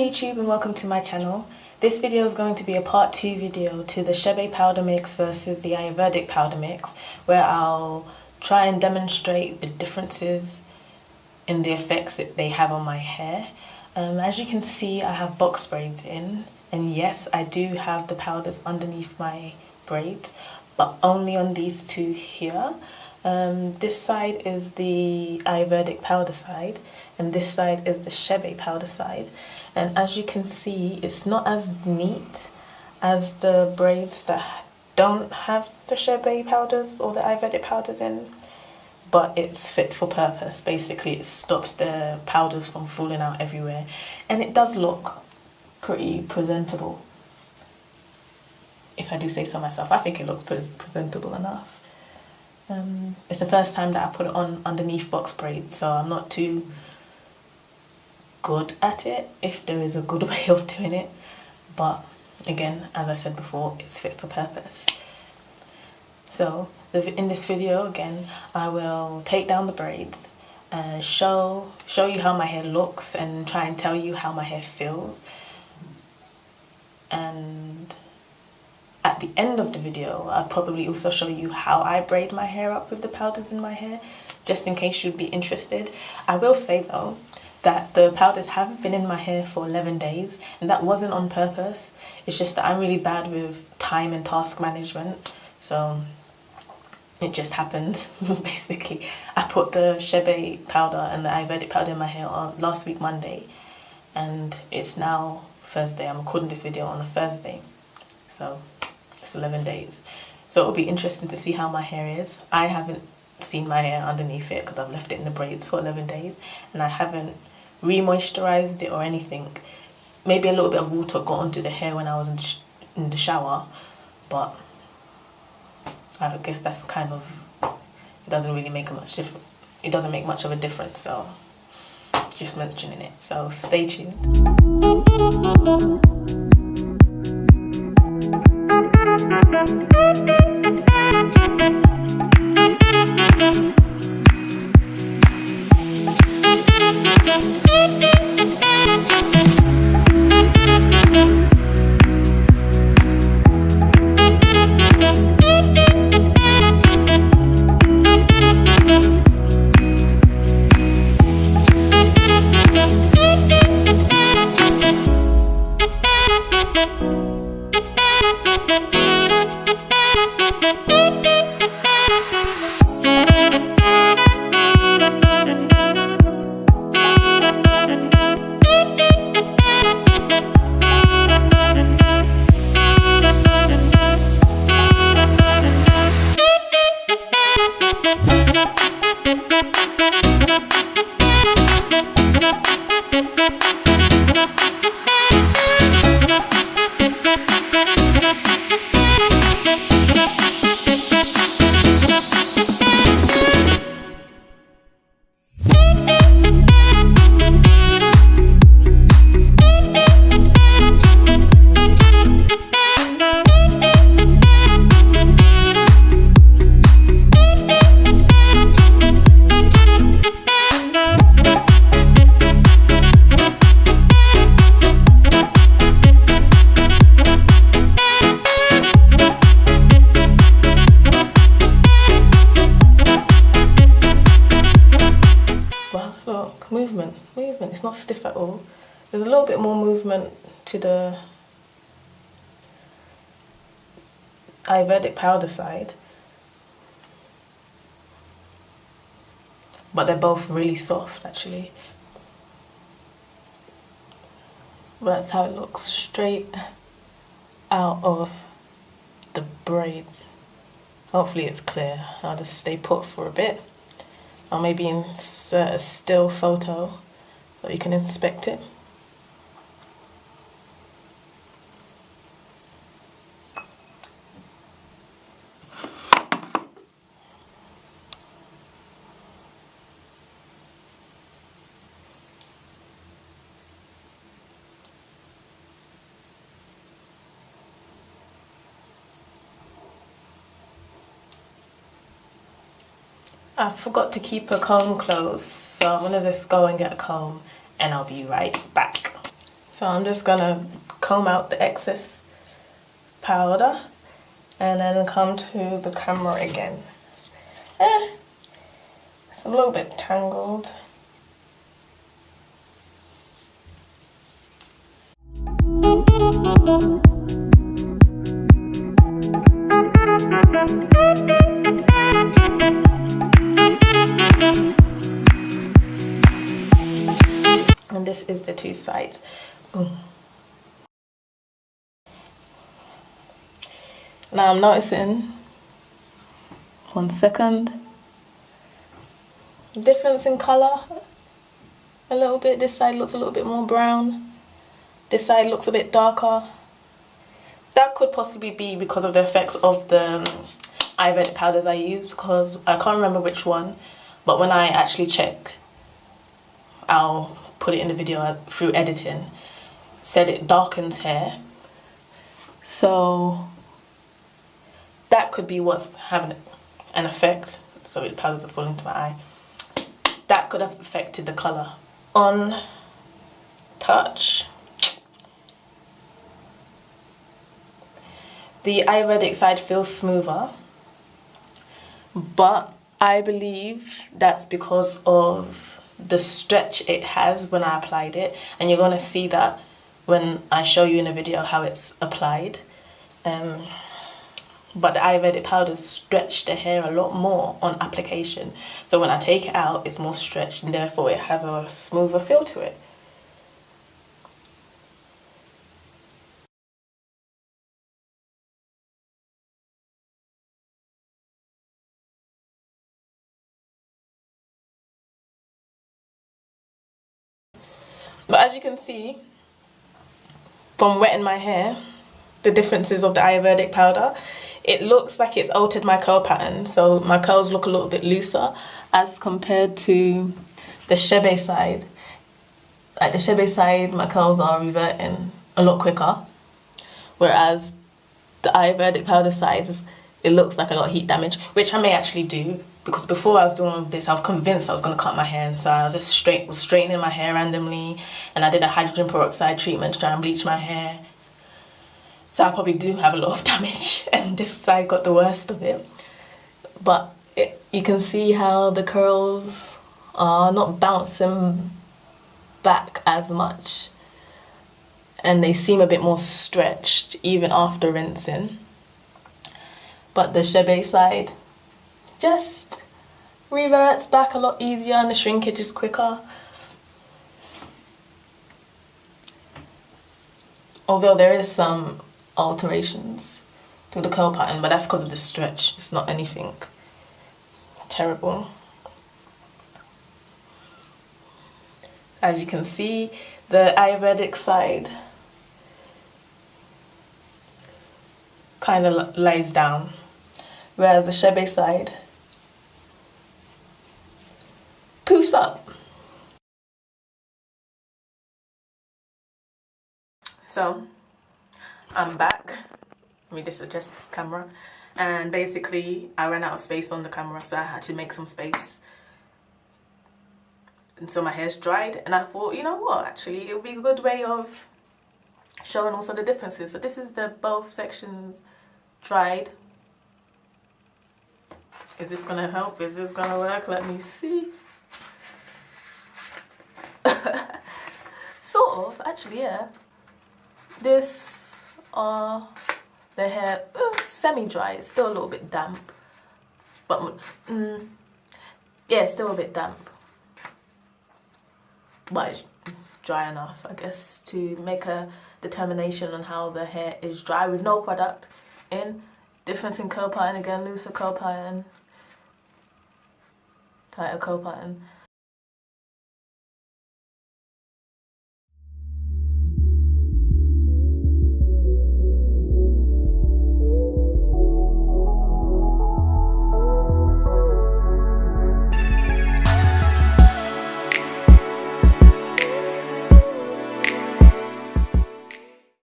Hey YouTube and welcome to my channel. This video is going to be a part 2 video to the Chebe powder mix versus the Ayurvedic powder mix, where I'll try and demonstrate the differences in the effects that they have on my hair. As you can see, I have box braids in, and yes, I do have the powders underneath my braids, but only on these two here. This side is the Ayurvedic powder side, and this side is the Chebe powder side. And as you can see, it's not as neat as the braids that don't have the Chebe powders or the Ayurvedic powders in, but it's fit for purpose. Basically, it stops the powders from falling out everywhere, and it does look pretty presentable. If I do say so myself, I think it looks presentable enough. It's the first time that I put it on underneath box braids, so I'm not too good at it, if there is a good way of doing it, but again, as I said before, it's fit for purpose. So in this video, again, I will take down the braids and show you how my hair looks and try and tell you how my hair feels. And at the end of the video, I'll probably also show you how I braid my hair up with the powders in my hair, just in case you'd be interested. I will say though, that the powders have been in my hair for 11 days, and that wasn't on purpose. It's just that I'm really bad with time and task management, so it just happened. Basically, I put the Chebe powder and the Ayurvedic powder in my hair on last week Monday, and it's now Thursday. I'm recording this video on a Thursday, so it's 11 days. So it'll be interesting to see how my hair is. I haven't seen my hair underneath it because I've left it in the braids for 11 days, and I haven't re-moisturized it or anything. Maybe a little bit of water got onto the hair when I was in the shower, but I guess that's kind of, it doesn't really make much difference. It doesn't make much of a difference, so just mentioning it. So stay tuned. Movement. It's not stiff at all. There's a little bit more movement to the Ayurvedic powder side, but they're both really soft actually. That's how it looks straight out of the braids. Hopefully it's clear. I'll just stay put for a bit. I'll maybe insert a still photo so you can inspect it. I forgot to keep a comb close, so I'm gonna just go and get a comb and I'll be right back. So I'm just gonna comb out the excess powder and then come to the camera again. It's a little bit tangled. And this is the two sides. Ooh. Now I'm noticing, 1 second, difference in colour a little bit. This side looks a little bit more brown. This side looks a bit darker. That could possibly be because of the effects of the Ayurvedic powders I use, because I can't remember which one, but when I actually check, I'll put it in the video through editing, said it darkens hair. So that could be what's having an effect. Sorry, the powders are falling to my eye. That could have affected the colour. On touch, the Ayurvedic side feels smoother, but I believe that's because of the stretch it has when I applied it, and you're going to see that when I show you in a video how it's applied. But the Ayurvedic powders stretch the hair a lot more on application, so when I take it out it's more stretched and therefore it has a smoother feel to it. But as you can see from wetting my hair, the differences of the Ayurvedic powder, it looks like it's altered my curl pattern, so my curls look a little bit looser as compared to the Chebe side. Like the Chebe side, my curls are reverting a lot quicker, whereas the Ayurvedic powder side, it looks like I got heat damage, which I may actually do, because before I was doing all of this I was convinced I was going to cut my hair, so I was just straightening my hair randomly, and I did a hydrogen peroxide treatment to try and bleach my hair. So I probably do have a lot of damage, and this side got the worst of it. But you can see how the curls are not bouncing back as much, and they seem a bit more stretched even after rinsing. But the Chebe side just reverts back a lot easier, and the shrinkage is quicker. Although there is some alterations to the curl pattern, but that's because of the stretch. It's not anything terrible. As you can see, the Ayurvedic side kind of lays down, whereas the Chebe side poofs up. So I'm back. Let me just adjust this camera. And basically I ran out of space on the camera, so I had to make some space. And so my hair's dried, and I thought, you know what, actually it would be a good way of showing also the differences. So this is the both sections dried. Is this gonna help? Is this gonna work? Let me see. Sort of, actually, yeah. This the hair semi-dry. It's still a little bit damp, but yeah, it's still a bit damp, but it's dry enough, I guess, to make a determination on how the hair is dry with no product in. Difference in curl pattern, again, looser curl pattern, tighter curl pattern.